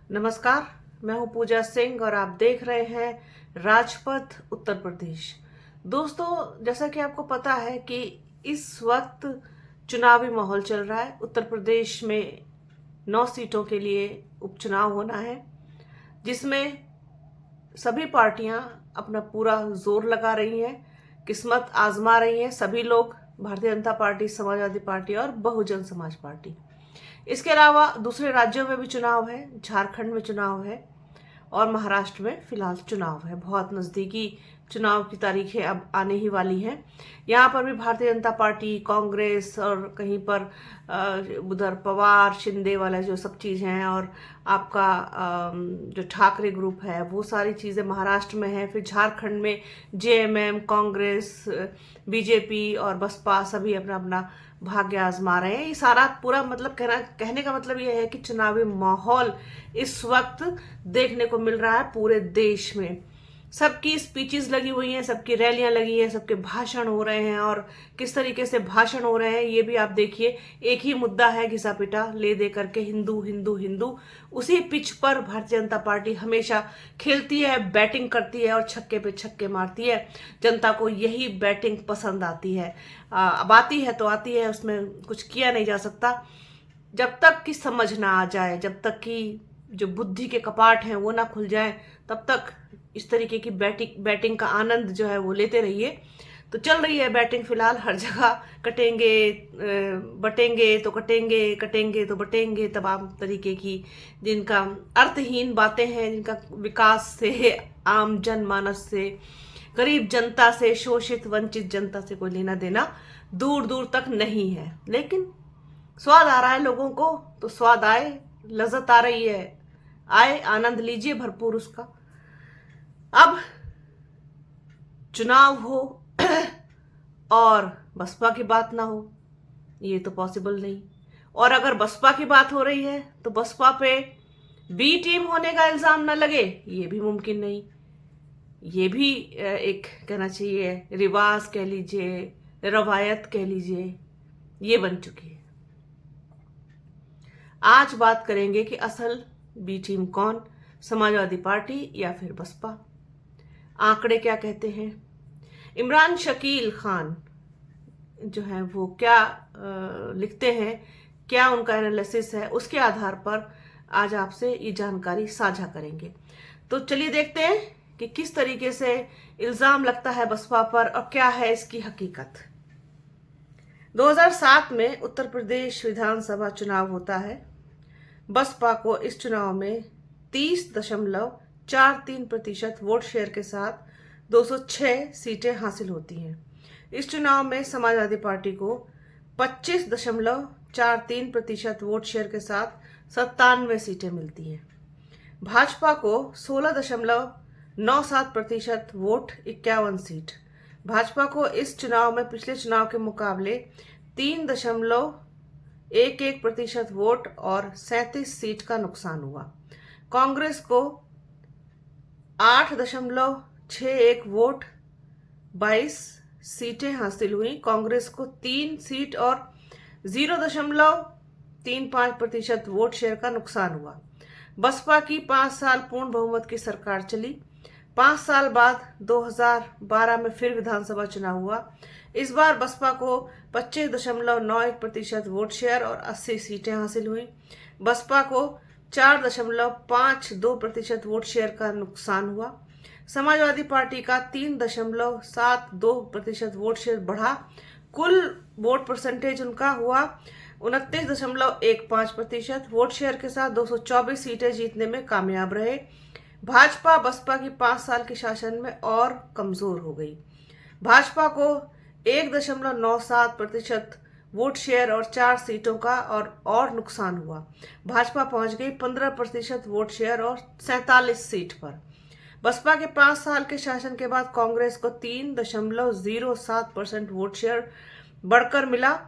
नमस्कार, मैं हूं पूजा सिंह और आप देख रहे हैं राजपथ उत्तर प्रदेश। दोस्तों, जैसा कि आपको पता है कि इस वक्त चुनावी माहौल चल रहा है। उत्तर प्रदेश में 9 सीटों के लिए उपचुनाव होना है, जिसमें सभी पार्टियां अपना पूरा जोर लगा रही हैं, किस्मत आजमा रही हैं। सभी लोग भारतीय जनता पार्टी, समाजवादी पार्टी और बहुजन समाज पार्टी। इसके अलावा दूसरे राज्यों में भी चुनाव है, झारखंड में चुनाव है और महाराष्ट्र में फिलहाल चुनाव है। बहुत नज़दीकी चुनाव की तारीखें अब आने ही वाली हैं। यहाँ पर भी भारतीय जनता पार्टी, कांग्रेस और कहीं पर उधर पवार शिंदे वाला जो सब चीज़ हैं, और आपका जो ठाकरे ग्रुप है, वो सारी चीज़ें महाराष्ट्र में है। फिर झारखंड में जेएमएम, कांग्रेस, बीजेपी और बसपा सभी अपना अपना भाग्य आजमा रहे हैं। ये सारा पूरा मतलब कहने का मतलब ये है कि चुनावी माहौल इस वक्त देखने को मिल रहा है पूरे देश में। सबकी स्पीचेस लगी हुई हैं, सबकी रैलियां लगी हैं, सबके भाषण हो रहे हैं, और किस तरीके से भाषण हो रहे हैं ये भी आप देखिए। एक ही मुद्दा है, घिसा पिटा ले दे करके, हिंदू हिंदू हिंदू। उसी पिच पर भारतीय जनता पार्टी हमेशा खेलती है, बैटिंग करती है और छक्के पे छक्के मारती है। जनता को यही बैटिंग पसंद आती है। अब आती है तो आती है, उसमें कुछ किया नहीं जा सकता। जब तक कि समझ ना आ जाए, जब तक कि जो बुद्धि के कपाट हैं वो ना खुल जाए, तब तक इस तरीके की बैटिंग का आनंद जो है वो लेते रहिए। तो चल रही है बैटिंग फिलहाल हर जगह। कटेंगे बटेंगे तो कटेंगे, कटेंगे तो बटेंगे, तमाम तरीके की जिनका अर्थहीन बातें हैं, जिनका विकास से, आम जनमानस से, गरीब जनता से, शोषित वंचित जनता से कोई लेना देना दूर दूर तक नहीं है। लेकिन स्वाद आ रहा है लोगों को, तो स्वाद आए, लज्जत आ रही है, आए, आनंद लीजिए भरपूर उसका। अब चुनाव हो और बसपा की बात ना हो, ये तो पॉसिबल नहीं। और अगर बसपा की बात हो रही है तो बसपा पे बी टीम होने का इल्जाम ना लगे, ये भी मुमकिन नहीं। ये भी एक कहना चाहिए रिवाज कह लीजिए, रवायत कह लीजिए, ये बन चुकी है। आज बात करेंगे कि असल बी टीम कौन, समाजवादी पार्टी या फिर बसपा। आंकड़े क्या कहते हैं, इमरान शकील खान जो है वो क्या लिखते हैं, क्या उनका एनालिसिस है, उसके आधार पर आज आपसे ये जानकारी साझा करेंगे। तो चलिए देखते हैं कि किस तरीके से इल्जाम लगता है बसपा पर और क्या है इसकी हकीकत। 2007 में उत्तर प्रदेश विधानसभा चुनाव होता है। बसपा को इस चुनाव में 30.43% वोट शेयर के साथ 206 सीटें हासिल होती हैं। इस चुनाव में समाजवादी पार्टी को 25.43% वोट शेयर के साथ 97 सीटें मिलती हैं। भाजपा को 16.97% वोट, 51 सीट। भाजपा को इस चुनाव में पिछले चुनाव के मुकाबले 3.11% वोट और 37 सीट का नुकसान हुआ। कांग्रेस को 8.61 वोट, 22 सीटें हासिल हुई। कांग्रेस को 3 सीट और 0.35% वोट शेयर का नुकसान हुआ। बसपा की 5 साल पूर्ण बहुमत की सरकार चली। 5 साल बाद 2012 में फिर विधानसभा चुनाव हुआ। इस बार बसपा को 25.91% वोट शेयर और 80 सीटें हासिल हुई। बसपा को 4.52% वोट शेयर का नुकसान हुआ। समाजवादी पार्टी का 3.72% वोट शेयर बढ़ा। कुल वोट परसेंटेज उनका हुआ 29.15%। वोट शेयर के साथ 224 सीटें जीतने में कामयाब रहे। भाजपा बसपा की 5 साल के शासन में और कमजोर हो गई। भाजपा को 1.97% वोट शेयर और 4 सीटों का और नुकसान हुआ। भाजपा पहुंच गई 15% वोट शेयर और 47 सीट पर। बसपा के 5 साल के शासन के बाद कांग्रेस को 3.07% वोट शेयर बढ़कर मिला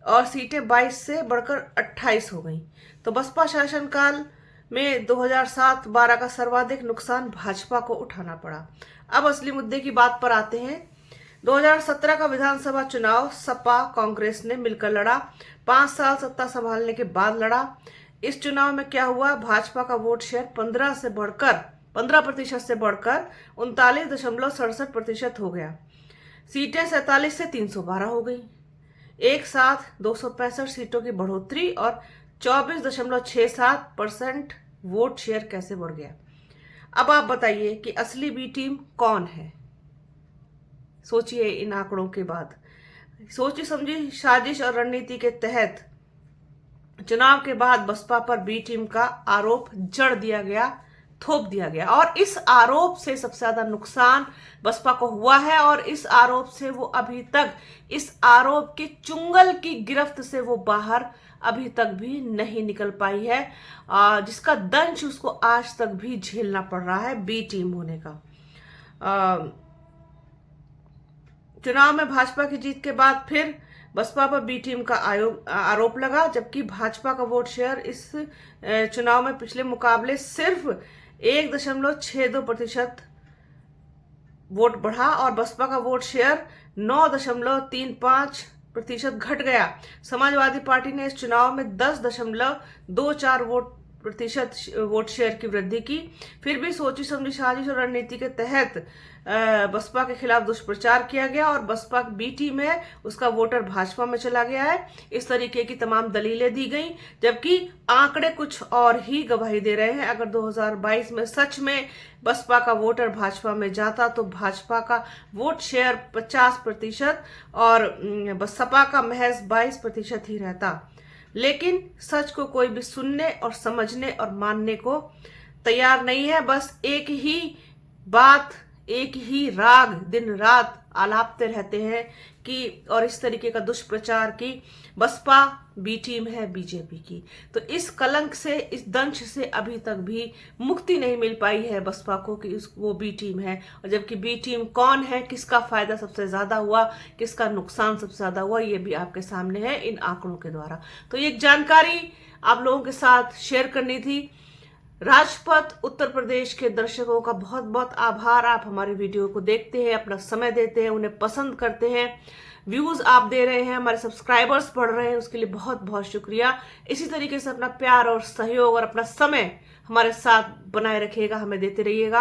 और सीटें 22 से बढ़कर 28 हो गई। तो बसपा शासनकाल में 2007-12 का सर्वाधिक नुकसान भाजपा को उठाना पड़ा। अब असली मुद्दे की बात पर आते हैं। 2017 का विधानसभा चुनाव सपा कांग्रेस ने मिलकर लड़ा। 5 साल सत्ता संभालने के बाद लड़ा। इस चुनाव में क्या हुआ, भाजपा का वोट शेयर 15% से बढ़कर 39.67% हो गया। सीटें 47 से 312 हो गई। एक साथ 265 सीटों की बढ़ोतरी और 24.67% वोट शेयर कैसे बढ़ गया। अब आप बताइए कि असली बी टीम कौन है। सोचिए इन आंकड़ों के बाद, सोची समझी साजिश और रणनीति के तहत चुनाव के बाद बसपा पर बी टीम का आरोप जड़ दिया गया, थोप दिया गया, और इस आरोप से सबसे ज्यादा नुकसान बसपा को हुआ है। और इस आरोप से वो अभी तक, इस आरोप के चुंगल की गिरफ्त से वो बाहर अभी तक भी नहीं निकल पाई है, जिसका दंश उसको आज तक भी झेलना पड़ रहा है बी टीम होने का। चुनाव में भाजपा की जीत के बाद फिर बसपा पर बी टीम का आरोप लगा, जबकि भाजपा का वोट शेयर इस चुनाव में पिछले मुकाबले सिर्फ 1.62% वोट बढ़ा और बसपा का वोट शेयर 9.35% घट गया। समाजवादी पार्टी ने इस चुनाव में 10.24% वोट शेयर की वृद्धि की। फिर भी सोची समझी साजिश और रणनीति के तहत बसपा के खिलाफ दुष्प्रचार किया गया और बसपा बी टीम है, उसका वोटर भाजपा में चला गया है। इस तरीके की तमाम दलीलें दी गई, जबकि आंकड़े कुछ और ही गवाही दे रहे हैं। अगर 2022 में सच में बसपा का वोटर भाजपा में जाता तो भाजपा का वोट शेयर 50% और बसपा का महज 22% ही रहता। लेकिन सच को कोई भी सुनने और समझने और मानने को तैयार नहीं है। बस एक ही बात, एक ही राग दिन रात आलापते रहते हैं कि, और इस तरीके का दुष्प्रचार की बसपा बी टीम है बीजेपी की। तो इस कलंक से, इस दंश से अभी तक भी मुक्ति नहीं मिल पाई है बसपा को कि वो बी टीम है। और जबकि बी टीम कौन है, किसका फायदा सबसे ज्यादा हुआ, किसका नुकसान सबसे ज्यादा हुआ, ये भी आपके सामने है इन आंकड़ों के द्वारा। तो ये जानकारी आप लोगों के साथ शेयर करनी थी। राजपथ उत्तर प्रदेश के दर्शकों का बहुत बहुत आभार। आप हमारे वीडियो को देखते हैं, अपना समय देते हैं, उन्हें पसंद करते हैं, व्यूज आप दे रहे हैं, हमारे सब्सक्राइबर्स बढ़ रहे हैं, उसके लिए बहुत बहुत शुक्रिया। इसी तरीके से अपना प्यार और सहयोग और अपना समय हमारे साथ बनाए रखिएगा, हमें देते रहिएगा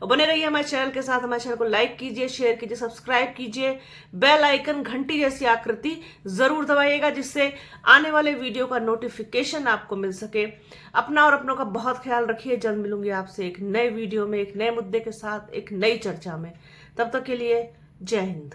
और बने रहिए हमारे चैनल के साथ। हमारे चैनल को लाइक कीजिए, शेयर कीजिए, सब्सक्राइब कीजिए, बेल आइकन घंटी जैसी आकृति जरूर दबाइएगा, जिससे आने वाले वीडियो का नोटिफिकेशन आपको मिल सके। अपना और अपनों का बहुत ख्याल रखिए। जल्द मिलूंगी आपसे एक नए वीडियो में, एक नए मुद्दे के साथ, एक नई चर्चा में। तब तक के लिए जय हिंद।